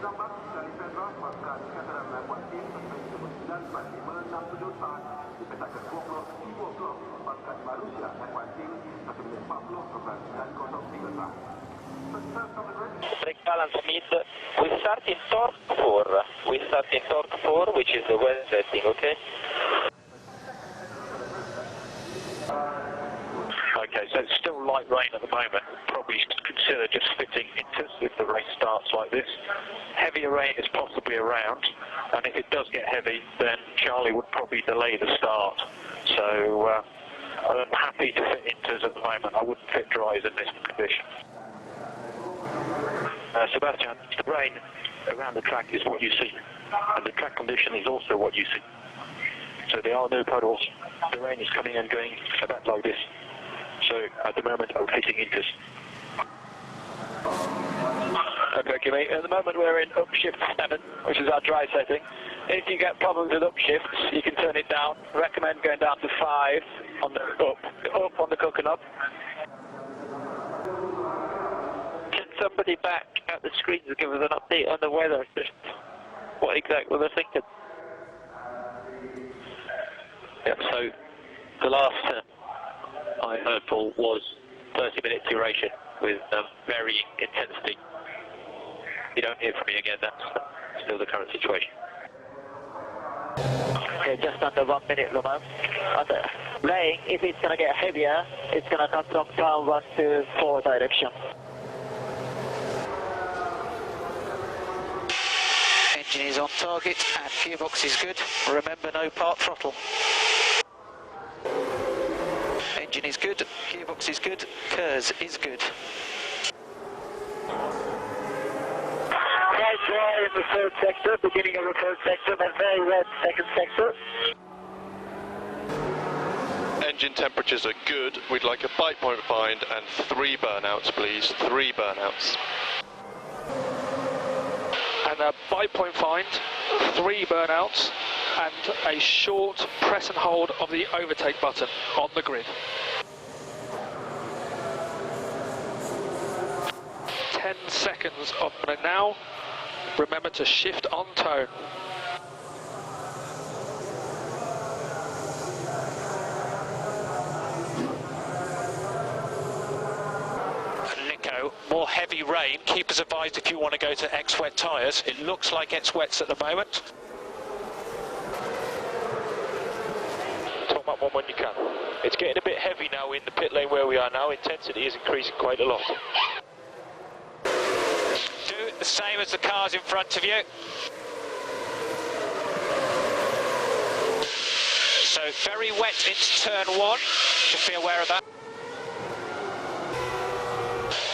gambar dari Pedro pasca dikatakan melakukan tim sesuai 94567 saat dipetakan 20 pasca di Malaysia melakukan tim sesuai 40 dan 03 saat. Brake balance mid. We start in torque 4. We start in torque 4, which is the wet setting, okay? Okay, so it's still light rain at the moment. Probably consider just fitting into if the race starts like this. Heavier rain is possibly around, and if it does get heavy, then Charlie would probably delay the start. So I'm happy to fit inters at the moment. I wouldn't fit dries in this condition. Sebastian, the rain around the track is what you see, and the track condition is also what you see. So there are no puddles. The rain is coming and going about like this. So at the moment I'm hitting inters. Okay, mate. At the moment we're in upshift 7, which is our dry setting. If you get problems with upshifts, you can turn it down. Recommend going down to 5 on the up on the cook and up. Can somebody back at the screens and give us an update on the weather? Just what exactly they're thinking? Yep, so the last I heard, Paul, was 30-minute duration with varying intensity. You don't hear from me again, that's still the current situation. Okay, just under 1 minute, Lamar. Rain, if it's going to get heavier, it's going to come from down 1 to 4 direction. Engine is on target and gearbox is good. Remember, no part throttle. Engine is good, gearbox is good, KERS is good. Quite dry in the third sector, beginning of the third sector, and very wet second sector. Engine temperatures are good. We'd like a bite point find and 3 burnouts, please. 3 burnouts. And a bite point find, 3 burnouts, and a short press and hold of the overtake button on the grid. 10 seconds of now. Remember to shift on tone. Nico, more heavy rain. Keep us advised if you want to go to ex-wet tyres. It looks like it's wets at the moment. Top up one when you can. It's getting a bit heavy now in the pit lane where we are now. Intensity is increasing quite a lot. Do it the same as the cars in front of you. So very wet into turn 1. Just be aware of that.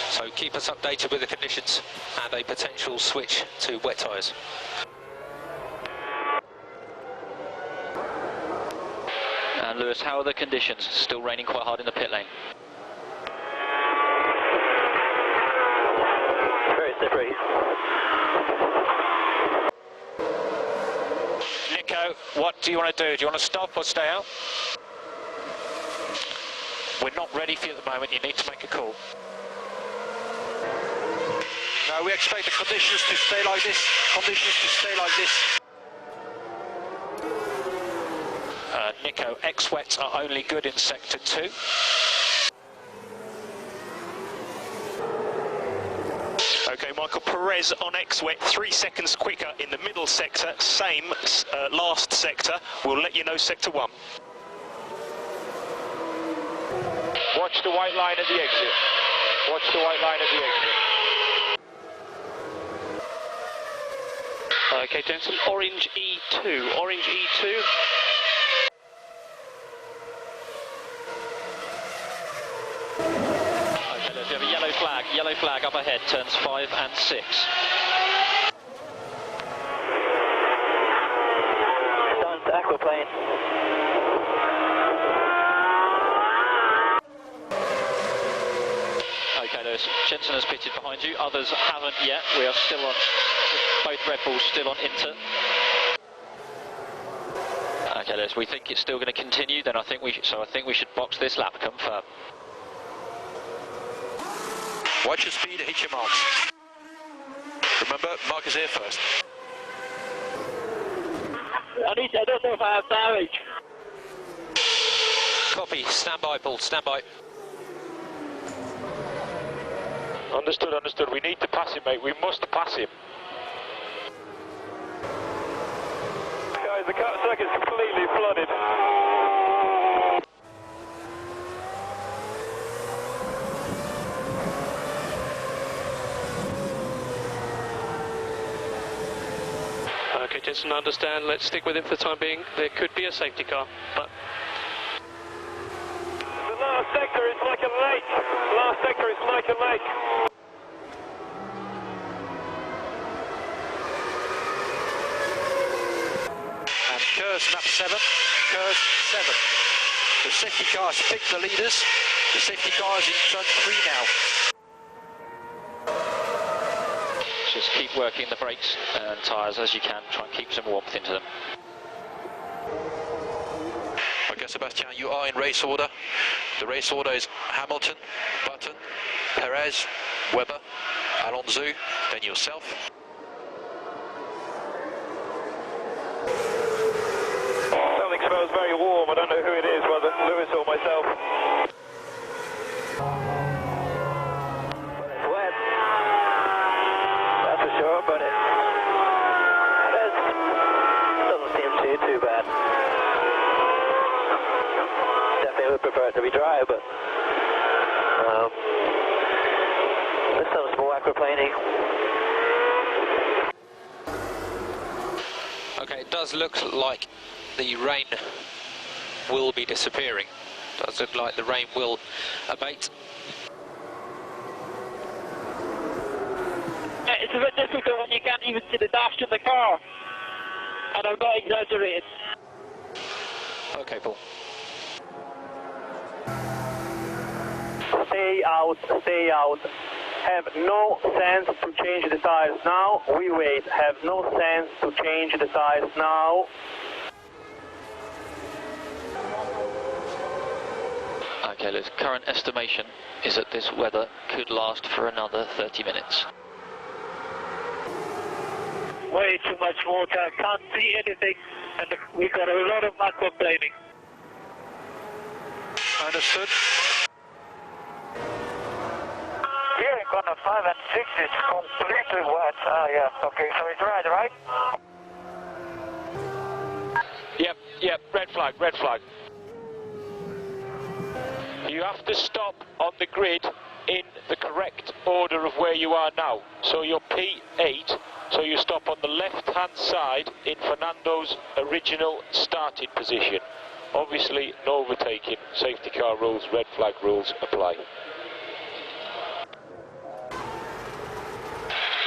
So keep us updated with the conditions and a potential switch to wet tyres. And Lewis, how are the conditions? Still raining quite hard in the pit lane. Very slippery. Nico, what do you want to do? Do you want to stop or stay out? We're not ready for you at the moment. You need to make a call. No, we expect the conditions to stay like this. Conditions to stay like this. Nico, ex-wets are only good in sector 2. Okay, Michael, Perez on ex-wet, 3 seconds quicker in the middle sector, same last sector. We'll let you know sector 1. Watch the white line at the exit. Watch the white line at the exit. Okay, Jensen, orange E2, orange E2. Okay, let's have a yellow flag up ahead, turns 5 and 6. Down to aquaplane. Okay, Lewis, Jensen has pitted behind you, others haven't yet. We are still on, both Red Bulls still on inter. Okay, Lewis, we think it's still going to continue, then I think we should box this lap, confirm. Watch your speed, hit your marks. Remember, Mark is here first. I don't know if I have damage. Copy. Stand by, Paul. Stand by. Understood, understood. We need to pass him, mate. We must pass him. Guys, the car circuit's completely flooded. Okay, Jensen, I understand. Let's stick with it for the time being. There could be a safety car, but... The last sector is like a lake. The last sector is like a lake. And Kerr's lap 7. Kerr's 7. The safety cars pick the leaders. The safety cars in front 3 now. Just keep working the brakes and tyres as you can. Try and keep some warmth into them. Okay, Sebastian, you are in race order. The race order is Hamilton, Button, Perez, Webber, Alonso, then yourself. Something smells very warm. I don't know who it is, whether Lewis or myself. But it's wet. That's for sure, but it doesn't seem too bad. Definitely would prefer it to be dry, but there's some small aquaplaning. Okay, it does look like the rain will be disappearing. Does look like the rain will abate. It's a bit difficult when you can't even see the dash in the car. And I'm not exaggerating. Okay, Paul. Stay out, stay out. Have no sense to change the tires now. We wait. Have no sense to change the tires now. Okay, the current estimation is that this weather could last for another 30 minutes. Way too much water, can't see anything, and we've got a lot of aquaplaning. Understood. Here in corner 5 and 6 is completely wet. Yeah, okay, so it's right? Yep, red flag, red flag. You have to stop on the grid in the correct order of where you are now. So you're P8, so you stop on the left-hand side in Fernando's original starting position. Obviously, no overtaking, safety car rules, red flag rules apply.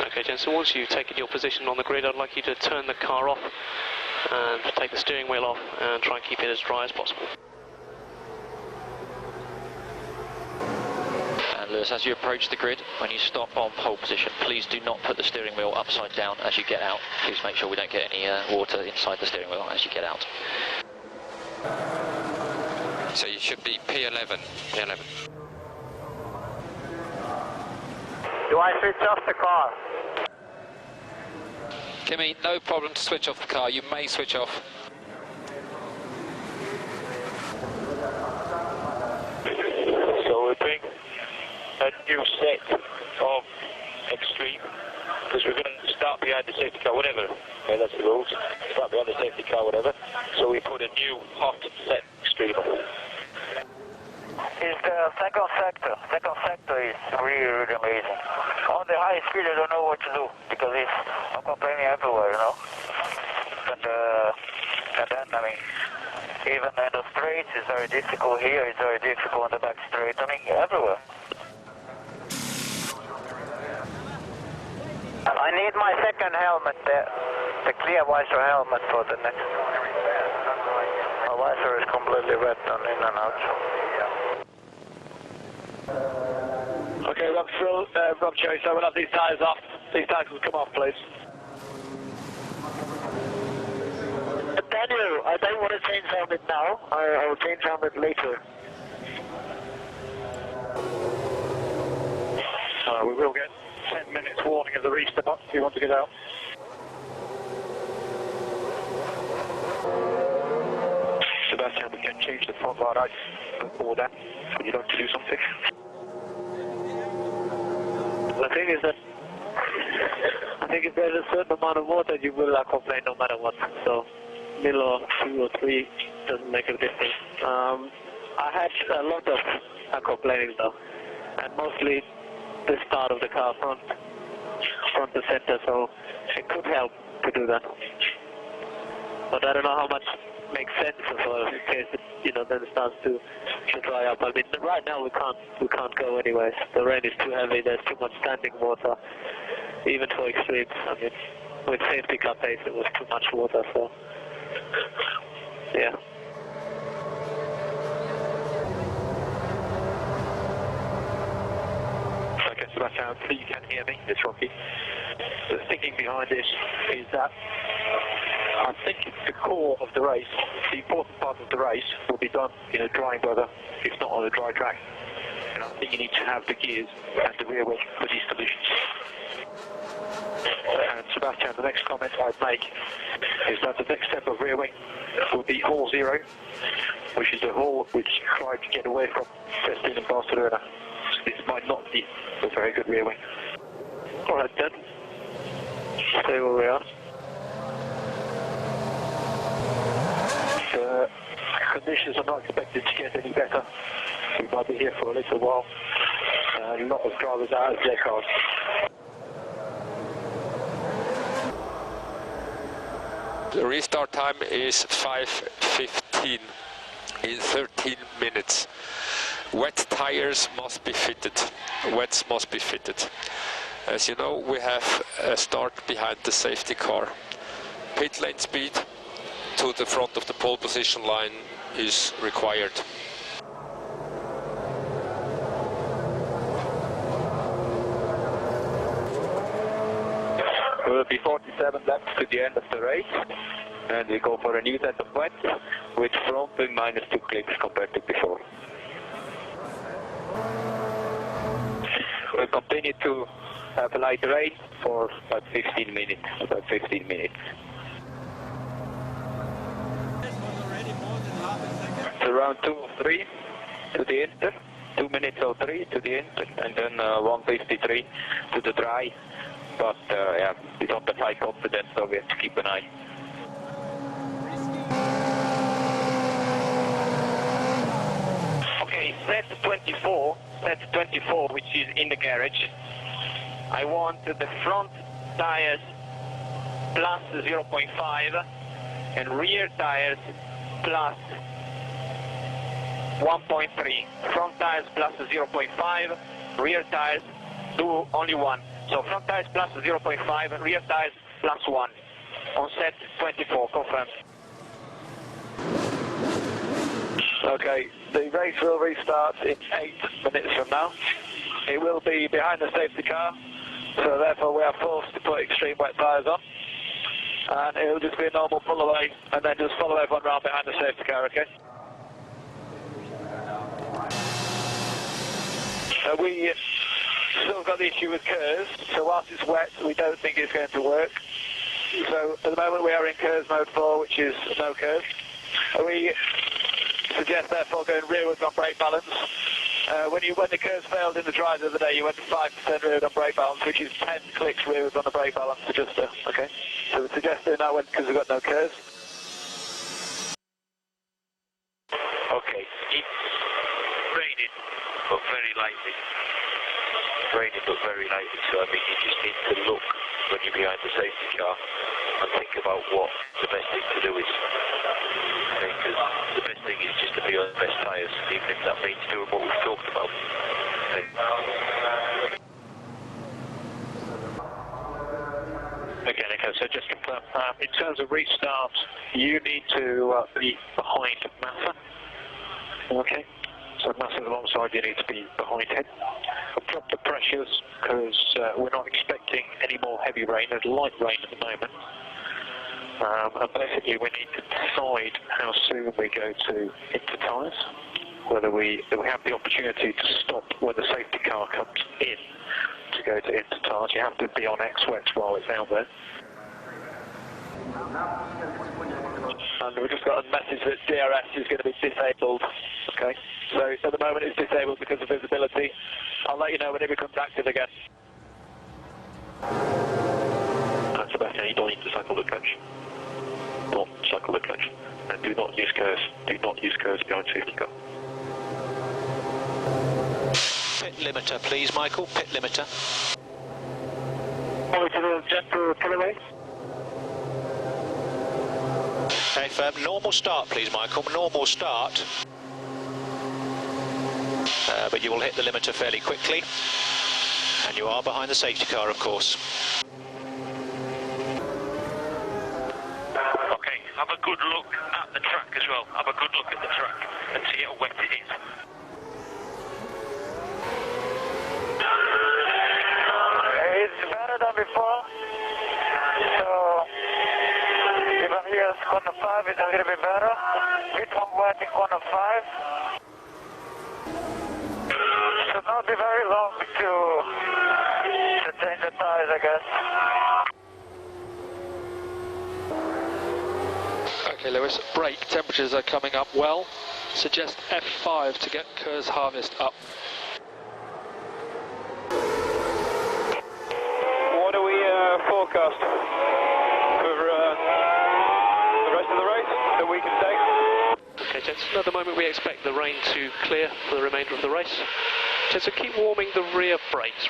Okay, Jensen, once you've taken your position on the grid, I'd like you to turn the car off and take the steering wheel off and try and keep it as dry as possible. And Lewis, as you approach the grid, when you stop on pole position, please do not put the steering wheel upside down as you get out. Please make sure we don't get any water inside the steering wheel as you get out. So you should be P11. P11. Do I switch off the car? Kimmy, no problem to switch off the car. You may switch off. So we bring a new set of extreme, because we're going to start behind the safety car, whatever. Okay, that's the rules. Start behind the safety car, whatever. So we put a new hot set extreme. Is the second sector. Second sector is really amazing. On the high speed, I don't know what to do because it's aquaplaning everywhere, you know. And then, I mean, even in the straights, it's very difficult here. It's very difficult on the back straight. I mean, everywhere. I need my second helmet, the clear visor helmet for the next. My visor is completely wet on in and out. Okay, Rob Cherry, so we'll have these tyres off. These tyres will come off, please. Daniel, I don't want to change helmet now. I will change helmet later. We will get 10 minutes warning of the restart if you want to get out. Sebastian, we can change the front bar ice order. Would you like to do something? The thing is that I think if there's a certain amount of water, you will aquaplane no matter what. So, middle or 2 or 3 doesn't make a difference. I had a lot of aquaplaning though, and mostly the start of the car front to center, so it could help to do that. But I don't know how much makes sense for in case it, then it starts to dry up. I mean, right now we can't go anyways. The rain is too heavy. There's too much standing water, even for extremes. I mean, with safety car pace, it was too much water. So, yeah. Okay, Sebastian, hopefully you can hear me. It's Rocky. The thinking behind this is that I think the core of the race, the important part of the race, will be done in a dry weather, if not on a dry track. And I think you need to have the gears and the rear wing for these conditions. And Sebastian, the next comment I'd make is that the next step of rear wing will be hall 0, which is the hall which tried to get away from Pitlane in Barcelona. So this might not be a very good rear wing. Alright then, stay where we are. The conditions are not expected to get any better. We might be here for a little while. A lot of drivers out of their cars. The restart time is 5:15 in 13 minutes. Wet tires must be fitted. Wets must be fitted. As you know, we have a start behind the safety car. Pit lane speed to the front of the pole position line is required. Will be 47 laps to the end of the race, and we go for a new set of wets with front wing -2 clicks compared to before. We'll continue to have a light race for about 15 minutes. It's around 2:03 to the inter, 2:03 to the inter, and then 1:53 to the dry. But yeah, we don't have high confidence, so we have to keep an eye. Okay, set 24, which is in the garage. I want the front tires plus 0.5 and rear tires plus 1.3. Front tires plus 0.5, rear tires do only 1. So front tires plus 0.5, rear tires plus 1. On set 24, confirmed. Okay, the race will restart in 8 minutes from now. It will be behind the safety car, so therefore we are forced to put extreme wet tyres on. And it will just be a normal pull away, and then just follow everyone round behind the safety car, okay? We still got the issue with curves, so whilst it's wet, we don't think it's going to work. So at the moment we are in curves mode 4, which is no curves. We suggest therefore going rearwards on brake balance. When the curves failed in the dry the other day, you went to 5% rearward on brake balance, which is 10 clicks rearwards on the brake balance adjuster. Okay, so we suggest doing that one because we've got no curves. Okay, it's raining, but very lightly. Raining, but very lightly. So I mean, you just need to look when you're behind the safety car and think about what the best thing to do is. Because the best thing is just to be on the best tyres, even if that means doing what we've talked about. Okay, Nico, so just confirm, in terms of restart, you need to be behind Massa. Okay, so Massa's alongside, you need to be behind him. I've dropped the pressures because we're not expecting any more heavy rain. There's light rain at the moment. And basically we need to decide how soon we go to into tyres, whether we have the opportunity to stop when the safety car comes in to go to intertires. You have to be on X-Wet while it's out there. And we've just got a message that DRS is going to be disabled. Okay, so at the moment it's disabled because of visibility. I'll let you know when it becomes active again. Sebastian, you don't need to cycle the coach. Don't cycle the coach. And do not use curves. Do not use curves behind safety car. Pit limiter, please, Michael. Pit limiter. Gentle Pitlane. Okay, firm. Normal start, please, Michael. Normal start. But you will hit the limiter fairly quickly. And you are behind the safety car, of course. Okay, have a good look at the track as well. Have a good look at the track and see how wet it is. It's better than before. So, even here, corner 5 is a little bit better. Bit more wet in corner 5. Should not be very long to change the tires, I guess. Okay, Lewis, brake temperatures are coming up well. Suggest F5 to get Kerr's harvest up. What do we forecast for the rest of the race that we can take? Okay, gents, at the moment we expect the rain to clear for the remainder of the race. Gents, so keep warming the rear brakes.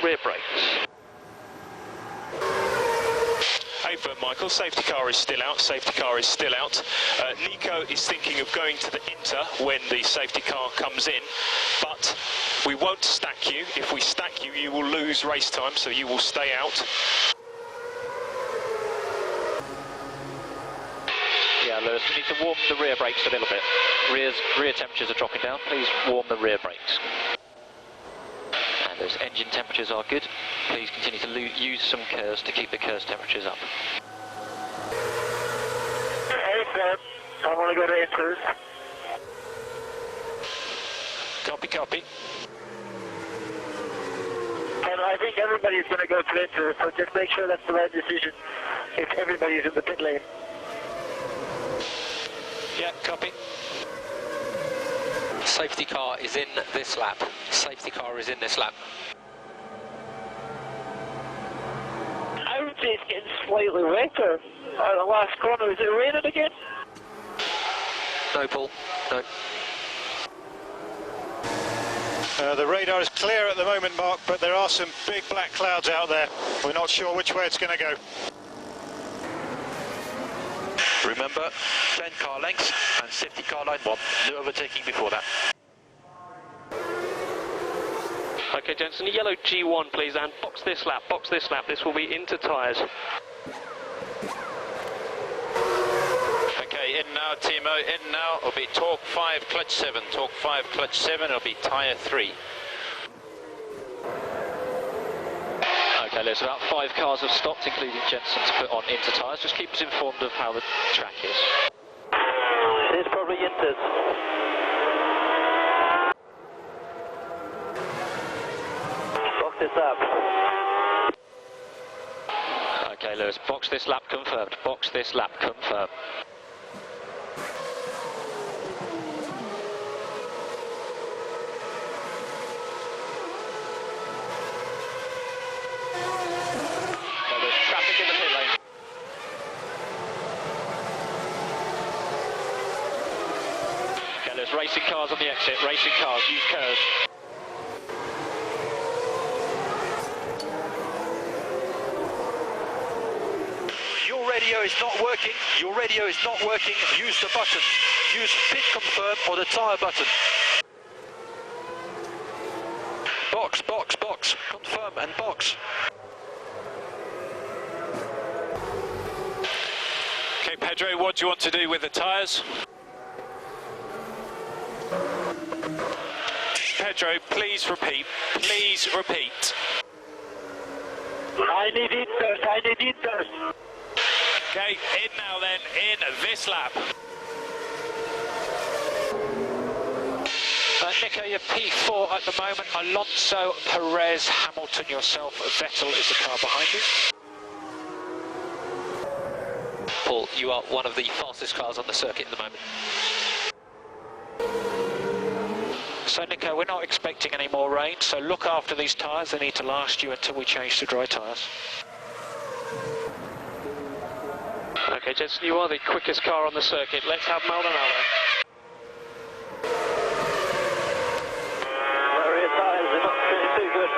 Hey, Michael, safety car is still out. Safety car is still out. Nico is thinking of going to the inter when the safety car comes in, but we won't stack you. If we stack you, you will lose race time, so you will stay out. Yeah, Lewis, we need to warm the rear brakes a little bit. Rear temperatures are dropping down. Please warm the rear brakes. And those engine temperatures are good. Please continue to use some curves to keep the curves temperatures up. Hey, Seb. I want to go to inters. Copy, copy. And I think everybody's going to go to inters, so just make sure that's the right decision if everybody's in the pit lane. Yeah, copy. Safety car is in this lap. Safety car is in this lap. I would say it's getting slightly wetter. The last corner, is it raining again? No, Paul. No. The radar is clear at the moment, Mark, but there are some big black clouds out there. We're not sure which way it's going to go. Remember, 10 car lengths and safety car line 1. No overtaking before that. Okay, gents, and a yellow G1, please, and box this lap. This will be into tyres. Okay, in now, Timo, in now. It'll be torque 5, clutch 7. Torque 5, clutch 7. It'll be tyre 3. Okay, there's about 5 cars have stopped, including Jensen, to put on inter tyres. Just keep us informed of how the track is. It's probably inters. Box this up. Okay, Lewis, box this lap confirmed. Box this lap confirmed. Racing cars on the exit, racing cars, use curves. Your radio is not working. Your radio is not working. Use the button. Use pit confirm or the tyre button. Box, box, box. Confirm and box. Okay, Pedro, what do you want to do with the tyres? Pedro, please repeat. Please repeat. I need inters. Okay, in now then, in this lap. Nico, you're P4 at the moment. Alonso, Perez, Hamilton, yourself, Vettel is the car behind you. Paul, you are one of the fastest cars on the circuit at the moment. So Nico, we're not expecting any more rain, so look after these tyres. They need to last you until we change to dry tyres. Okay, Jensen, you are the quickest car on the circuit. Let's have Maldonado. Rear tyres are not feeling too good.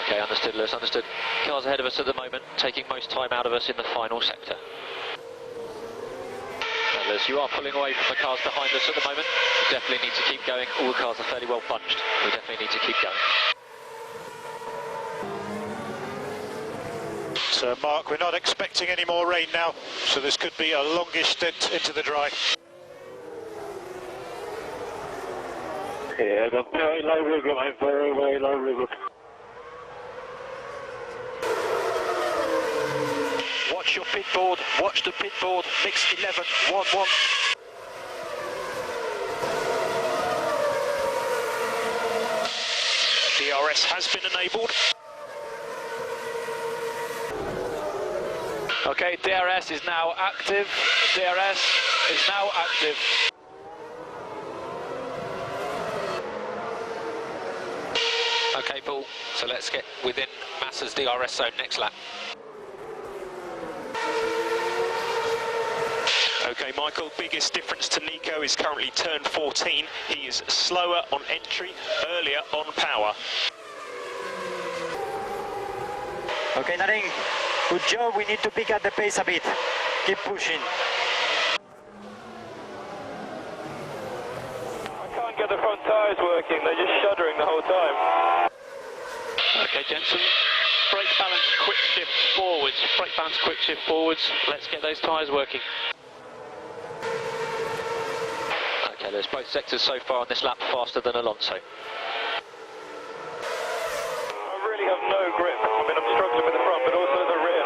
Okay, understood, Lewis, understood. Cars ahead of us at the moment, taking most time out of us in the final sector. Now, Lewis, you are pulling away from the cars behind us at the moment. We definitely need to keep going. All the cars are fairly well bunched. We definitely need to keep going. So, Mark, we're not expecting any more rain now, so this could be a longish stint into the dry. Yeah, the very lively going, very, very lively going. Watch your pit board, watch the pit board, mix 11, 1-1. DRS has been enabled. Okay, DRS is now active. DRS is now active. Okay, Paul, so let's get within Massa's DRS zone next lap. Okay, Michael, biggest difference to Nico is currently turn 14. He is slower on entry, earlier on power. Okay, Naring, good job. We need to pick up the pace a bit. Keep pushing. I can't get the front tyres working, they're just shuddering the whole time. Okay, Jensen, brake balance, quick shift forwards. Brake balance, quick shift forwards. Let's get those tyres working. Okay, Lewis, both sectors so far on this lap faster than Alonso. I really have no grip. I mean, I'm struggling with the front, but also the rear.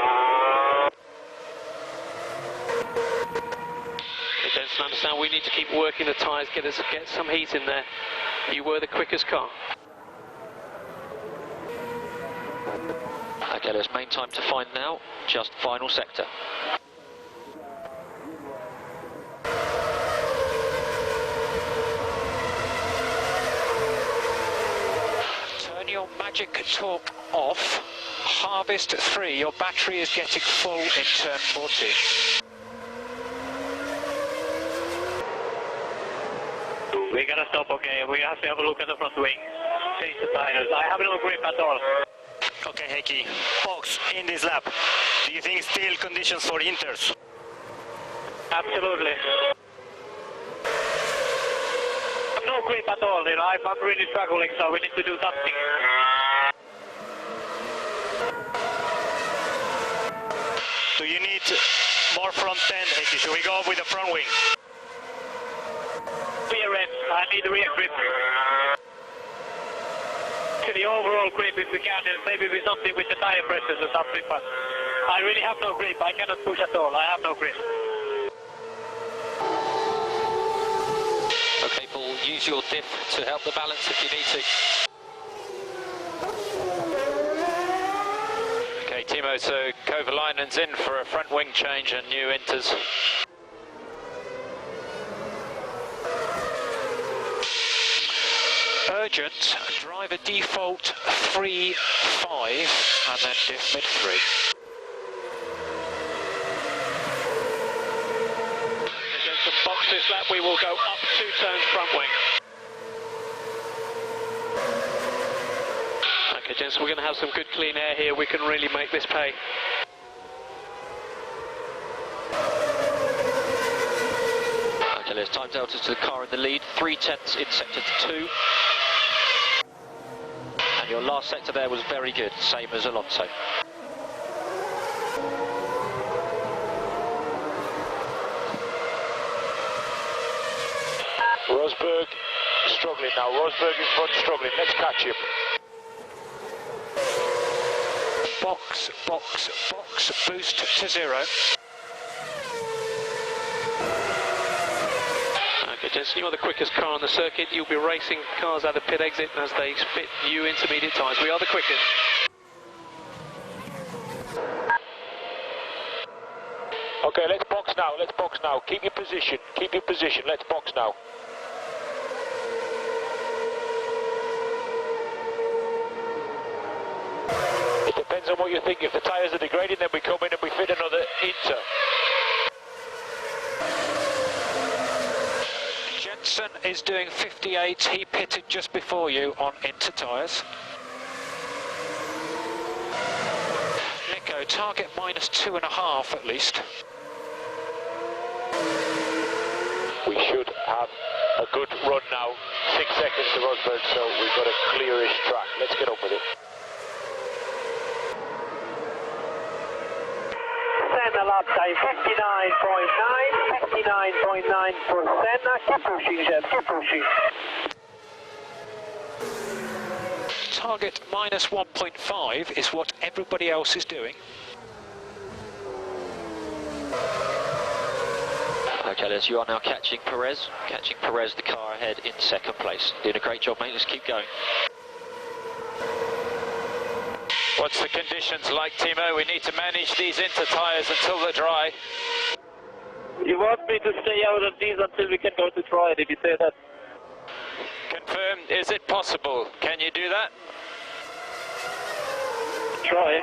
Okay, Jensen, understand we need to keep working the tyres, get some heat in there. You were the quickest car. Okay, Lewis, main time to find now, just final sector. Turn your magic torque off. Harvest 3, your battery is getting full in turn 14. We're gonna stop, okay? We have to have a look at the front wing. Change the tires. I have no grip at all. Okay, Heikki. Fox, in this lap, do you think still conditions for inters? Absolutely. No grip at all, you know. I'm really struggling, so we need to do something. Do you need more front end, Heikki? Should we go with the front wing? Rear end. I need rear grip. The overall grip if we can, and maybe with something with the tire pressures or something, but I really have no grip. I cannot push at all. I have no grip. Okay, Paul, use your diff to help the balance if you need to. Okay, Timo, so Kovalainen's in for a front wing change and new inters. Urgent, driver default 3-5 and then diff mid 3. Jensen, box this lap, we will go up 2 turns front wing. Okay, Jensen, we're going to have some good clean air here. We can really make this pay. Okay, there's time delta to the car in the lead, 3/10 in sector 2. And your last sector there was very good, same as Alonso. Rosberg struggling now. Rosberg in front struggling. Let's catch him. Box, box, box, boost to 0. Jensen, you're the quickest car on the circuit. You'll be racing cars out of pit exit as they spit new intermediate tyres. We are the quickest. Okay, let's box now, let's box now. Keep your position, let's box now. It depends on what you think. If the tyres are degrading, then we come in and we fit another Inter. Jensen is doing 58. He pitted just before you on Inter tyres. Nico, target -2.5 at least. We should have a good run now. 6 seconds to Rosberg, so we've got a clearish track. Let's get on with it. Senna lap time 59.9 for Senna. Keep pushing, Jeff, keep pushing. Target -1.5 is what everybody else is doing. Okay, Les, you are now catching Perez. Catching Perez, the car ahead in second place. Doing a great job, mate. Let's keep going. What's the conditions like, Timo? We need to manage these Inter tyres until they're dry. You want me to stay out of these until we can go to dry? Did you say that? Confirmed. Is it possible? Can you do that? Try.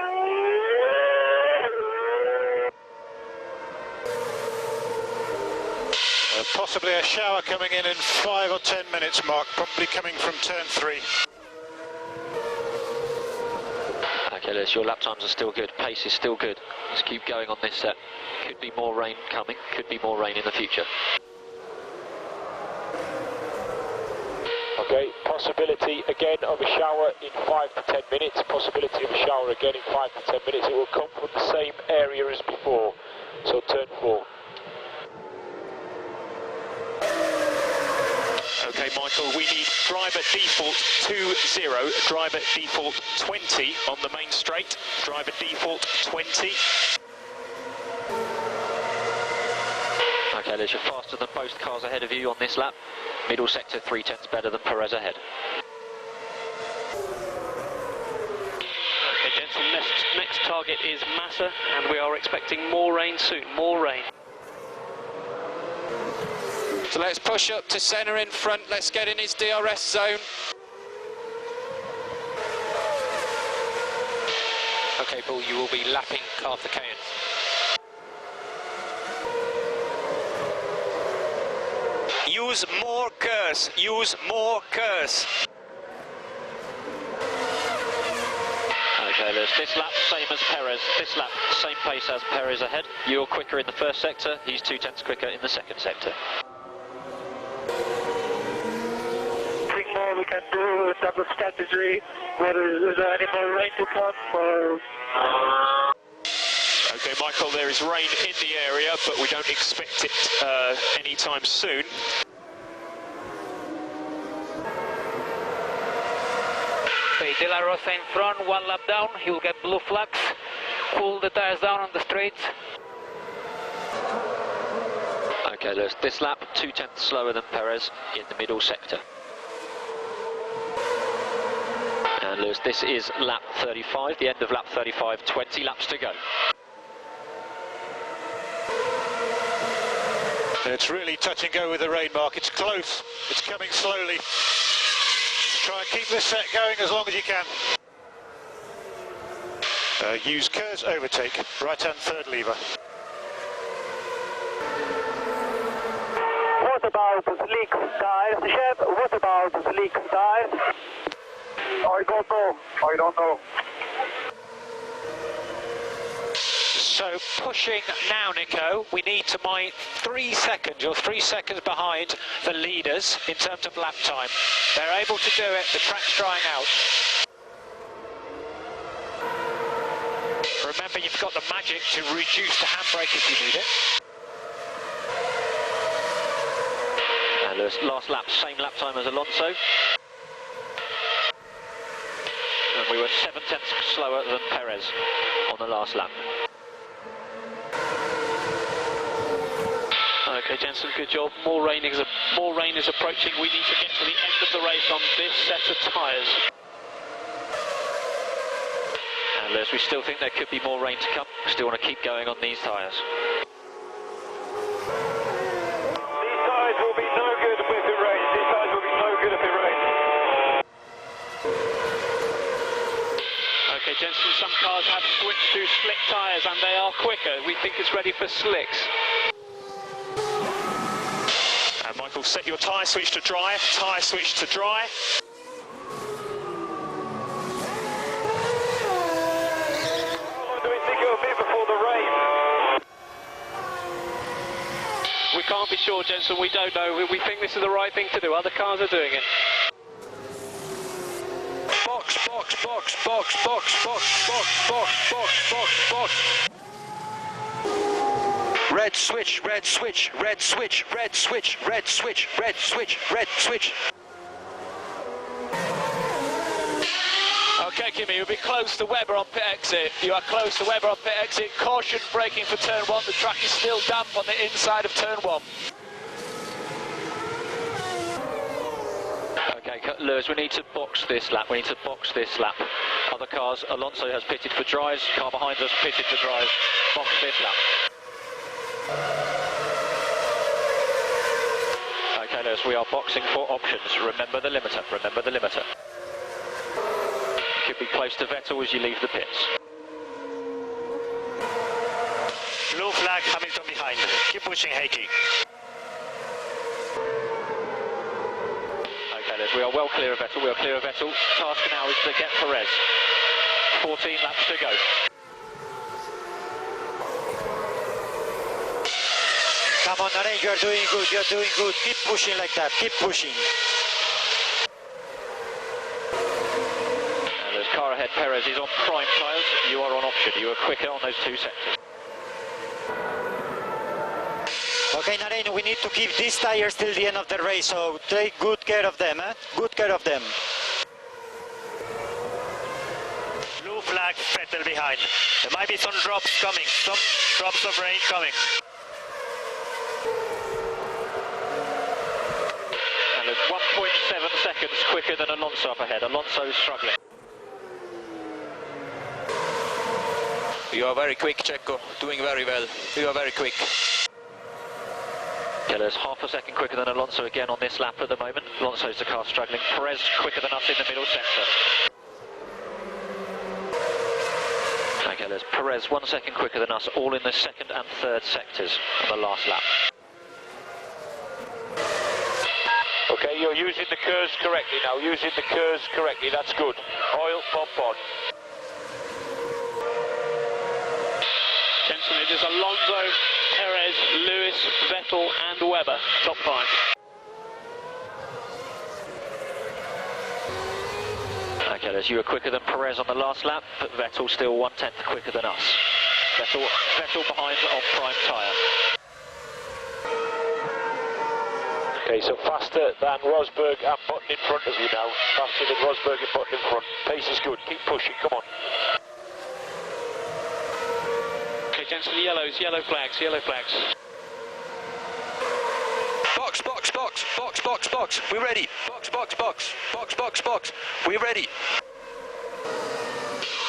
Possibly a shower coming in 5 or 10 minutes, Mark, probably coming from turn 3. Okay, Les, your lap times are still good. Pace is still good. Let's keep going on this set. Could be more rain coming. Could be more rain in the future. Okay, possibility again of a shower in 5 to 10 minutes. Possibility of a shower again in 5 to 10 minutes. It will come from the same area as before. So turn 4. Okay, Michael, we need driver default 20, driver default 20 on the main straight, driver default 20. Okay, Les, you're faster than both cars ahead of you on this lap. Middle sector 3/10 better than Perez ahead. Okay, Jensen, next target is Massa, and we are expecting more rain soon, more rain. So let's push up to Senna in front. Let's get in his DRS zone. Okay, Paul, you will be lapping Carthagena. Use more curse. Use more curse. Okay, Les, this lap same as Perez. This lap same pace as Perez ahead. You're quicker in the first sector. He's 2/10 quicker in the second sector. More we can do, double strategy, whether is there any more rain to come or... Okay, Michael, there is rain in the area, but we don't expect it anytime soon. Okay, De La Rosa in front, 1 lap down, he will get blue flags. Cool the tires down on the straights. Okay, Les, this lap 2/10 slower than Perez in the middle sector. And Lewis, this is lap 35, the end of lap 35, 20 laps to go. It's really touch and go with the rain, Mark. It's close. It's coming slowly. Try and keep this set going as long as you can. Use Kerr's overtake, right-hand third lever. What about the slick tires, Chef? What about the slick tires? I don't know. So pushing now, Nico, we need to mine 3 seconds. You're 3 seconds behind the leaders in terms of lap time. They're able to do it, the track's drying out. Remember, you've got the magic to reduce the handbrake if you need it. And Lewis, last lap, same lap time as Alonso. And we were 7/10 slower than Perez on the last lap. Okay, Jensen, good job. More rain is approaching. We need to get to the end of the race on this set of tyres. And Lewis, we still think there could be more rain to come. Still want to keep going on these tyres. These tyres will be no good if it rains. These tyres will be no good if it rains. Okay, Jensen, some cars have switched to slick tyres and they are quicker. We think it's ready for slicks. And Michael, set your tyre switch to dry, tyre switch to dry. How long do we think it will be before the rain? We can't be sure, Jensen, we don't know. We think this is the right thing to do. Other cars are doing it. Box, box, box, box, box, box, box, box, box, box, box. Red switch, red switch, red switch, red switch, red switch, red switch, red switch. Okay, Kimi, you'll be close to Webber on pit exit. You are close to Webber on pit exit. Caution braking for turn 1. The track is still damp on the inside of turn 1. Okay, Lewis, we need to box this lap. We need to box this lap. Other cars, Alonso has pitted for dries. Car behind us pitted for dries. Box this lap. Okay, Lewis, we are boxing for options. Remember the limiter. Remember the limiter. You could be close to Vettel as you leave the pits. Blue flag, Hamilton behind. Keep pushing, Heikki. Okay, Lewis, we are well clear of Vettel. We are clear of Vettel. Task now is to get Perez. 14 laps to go. Come on, Naren, you're doing good, you're doing good. Keep pushing like that, keep pushing. And there's car ahead, Perez is on prime tyres. You are on option. You are quicker on those two sectors. Okay, Naren, we need to keep these tires till the end of the race, so take good care of them, eh? Good care of them. Blue flag, Vettel behind. There might be some drops coming, some drops of rain coming. And there's 1.7 seconds quicker than Alonso up ahead. Alonso is struggling. You are very quick, Checo. Doing very well. You are very quick. Okay, there's half a second quicker than Alonso again on this lap at the moment. Alonso's the car struggling. Perez quicker than us in the middle sector. Okay, there's Perez 1 second quicker than us, all in the second and third sectors on the last lap. Okay, you're using the curves correctly now. Using the curves correctly. That's good. Oil pump on. Jensen, it is Alonso, Perez, Lewis, Vettel and Webber, top 5. Okay, there's you were quicker than Perez on the last lap, but Vettel still 1/10 quicker than us. Vettel behind on prime tyre. Okay, so faster than Rosberg and Button in front of you now. Faster than Rosberg and Button in front. Pace is good. Keep pushing. Come on. Okay, Jensen, yellow flags, yellow flags. Box, box, box, box, box, box. We're ready. Box, box, box, box, box, box. We're ready.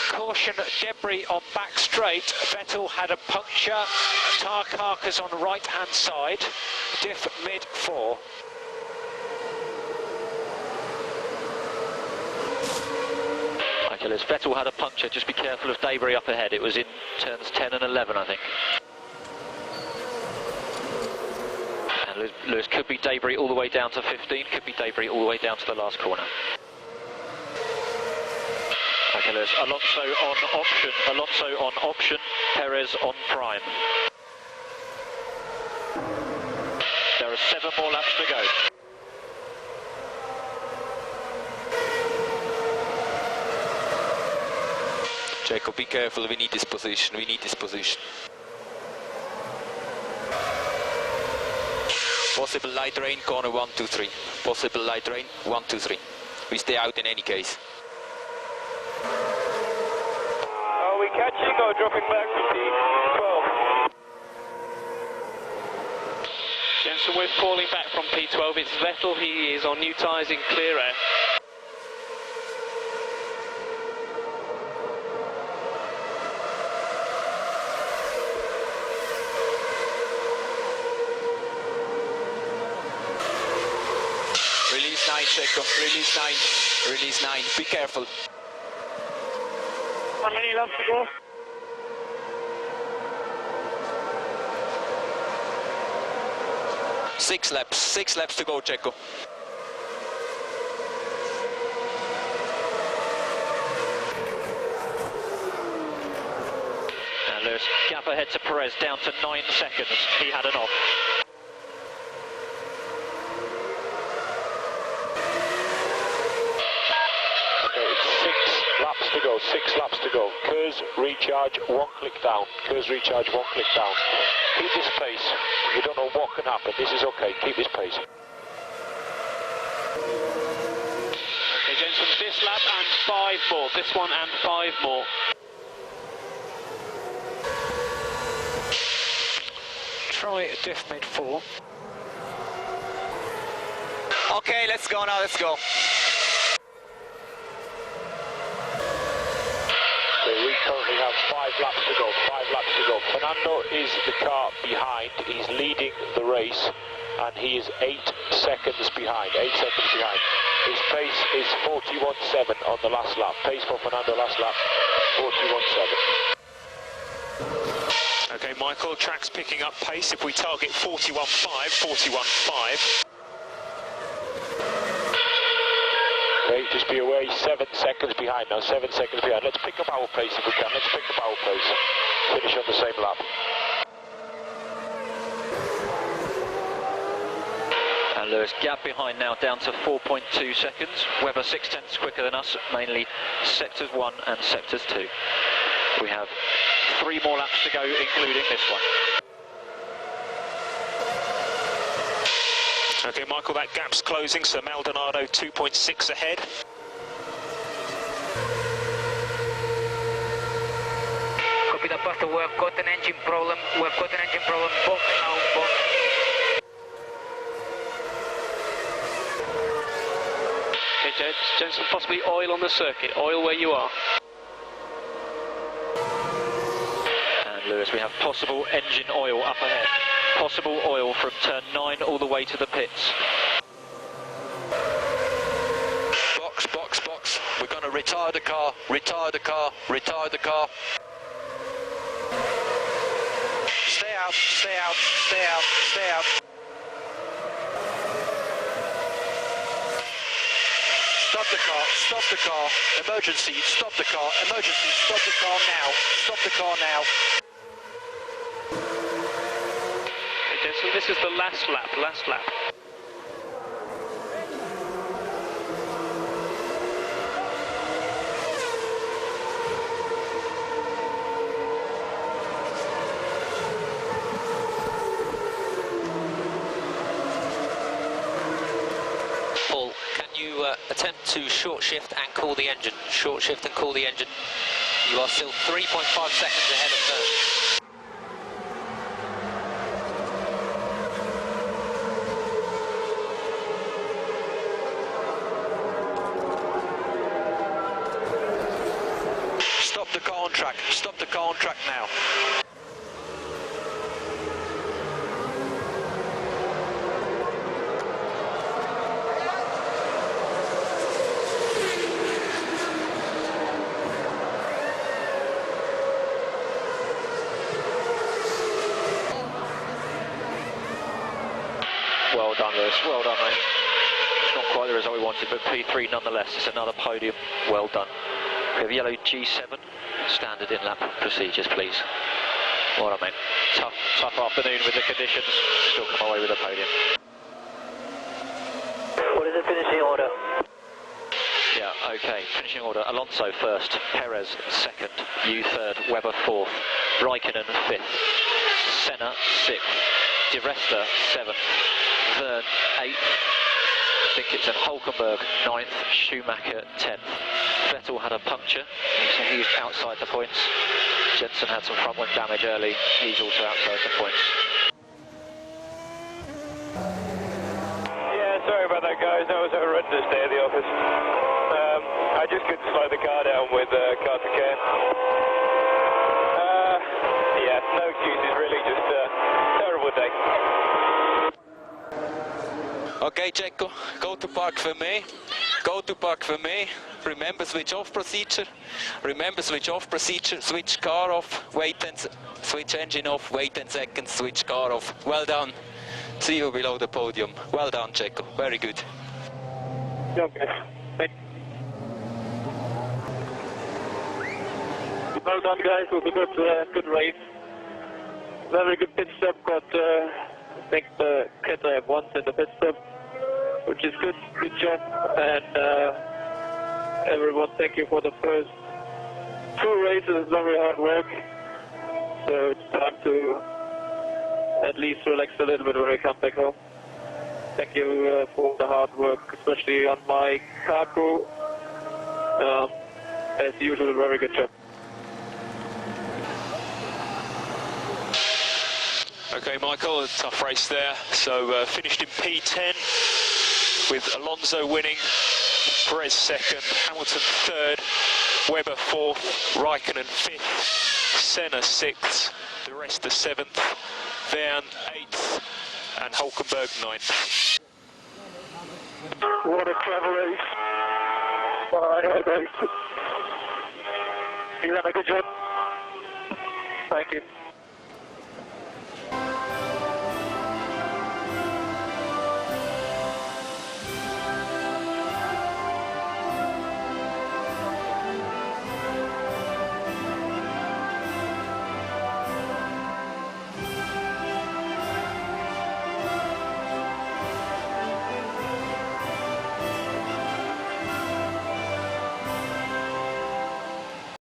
Caution, debris on back straight. Vettel had a puncture. Tyre carcass on right hand side. Diff mid 4. Okay, there's Vettel had a puncture. Just be careful of debris up ahead. It was in turns 10 and 11, I think. And Lewis could be debris all the way down to 15. Could be debris all the way down to the last corner. Okay, Lewis. Alonso on option. Alonso on option. Perez on prime. There are 7 more laps to go. Jacob, be careful. We need this position. We need this position. Possible light rain, corner 1, 2, 3. Possible light rain, 1, 2, 3. We stay out in any case. Are we catching or dropping back to P12? Jensen, we're falling back from P12. It's Vettel. He is on new tyres in clear air. Release 9, Checo. Release 9. Release 9. Be careful. How many laps to go? 6 laps. 6 laps to go, Checo. And Lewis, gap ahead to Perez, down to 9 seconds. He had an off. Laps to go, 6 laps to go. Kers recharge, 1 click down. Kers recharge, 1 click down. Keep this pace. You don't know what can happen. This is okay. Keep this pace. Okay, Jensen, this lap and 5 more. This one and 5 more. Try diff mid 4. Okay, let's go now. Let's go. We currently have 5 laps to go, 5 laps to go. Fernando is the car behind, he's leading the race, and he is 8 seconds behind, 8 seconds behind. His pace is 41.7 on the last lap. Pace for Fernando last lap, 41.7. Okay, Michael, track's picking up pace. If we target 41.5, 41.5. Okay, just be aware, he's 7 seconds behind now, 7 seconds behind. Let's pick up our pace if we can, let's pick up our pace. Finish on the same lap. And Lewis, gap behind now, down to 4.2 seconds. Webber 0.6 quicker than us, mainly sectors 1 and sectors 2. We have 3 more laps to go, including this one. Okay, Michael, that gap's closing, so Maldonado 2.6 ahead. Copy that, Pastor. We have got an engine problem. We have got an engine problem. Box now, box. Okay, Jensen, possibly oil on the circuit. Oil where you are. And Lewis, we have possible engine oil up ahead. Possible oil from turn 9 all the way to the pits. Box, box, box. We're going to retire the car, retire the car, retire the car. Stay out, stay out, stay out, stay out. Stop the car, stop the car. Emergency, stop the car, emergency, stop the car now. Stop the car now. Jensen, this is the last lap, last lap. Paul, can you attempt to short shift and call the engine? Short shift and call the engine. You are still 3.5 seconds ahead of third. Stop the car on track, stop the car on track now. Well done, Lewis. Well done, mate. It's not quite the result we wanted, but P3 nonetheless. It's another podium. Well done. We have yellow G7. Standard in-lap procedures, please. Well done, mate. Tough afternoon with the conditions. Still come away with a podium. What is the finishing order? Yeah, okay. Finishing order. Alonso first. Perez second. You third. Webber fourth. Raikkonen fifth. Senna sixth. Di Resta seventh. Verne eighth. I think it's in Hulkenberg 9th, Schumacher 10th. Vettel had a puncture, so he's outside the points. Jensen had some front wing damage early, he's also outside the points. Okay, Checo, go to park for me. Go to park for me. Remember switch off procedure. Remember switch off procedure. Switch car off. Wait and switch engine off. Wait 10 seconds. Switch car off. Well done. See you below the podium. Well done, Checo. Very good. Okay. Thanks. Well done, guys. It was a good race. Very good pit stop. Got I think the Pitlane once in the pit stop, which is good. Good job. And everyone, thank you for the first 2 races. Very hard work. So it's time to at least relax a little bit when we come back home. Thank you for the hard work, especially on my car crew. As usual, very good job. Okay, Michael, a tough race there. So finished in P10 with Alonso winning, Perez second, Hamilton third, Webber fourth, Raikkonen fifth, Senna sixth, the rest are seventh, Verne eighth, and Hulkenberg ninth. What a clever race. Alright, guys. You done a good job. Thank you.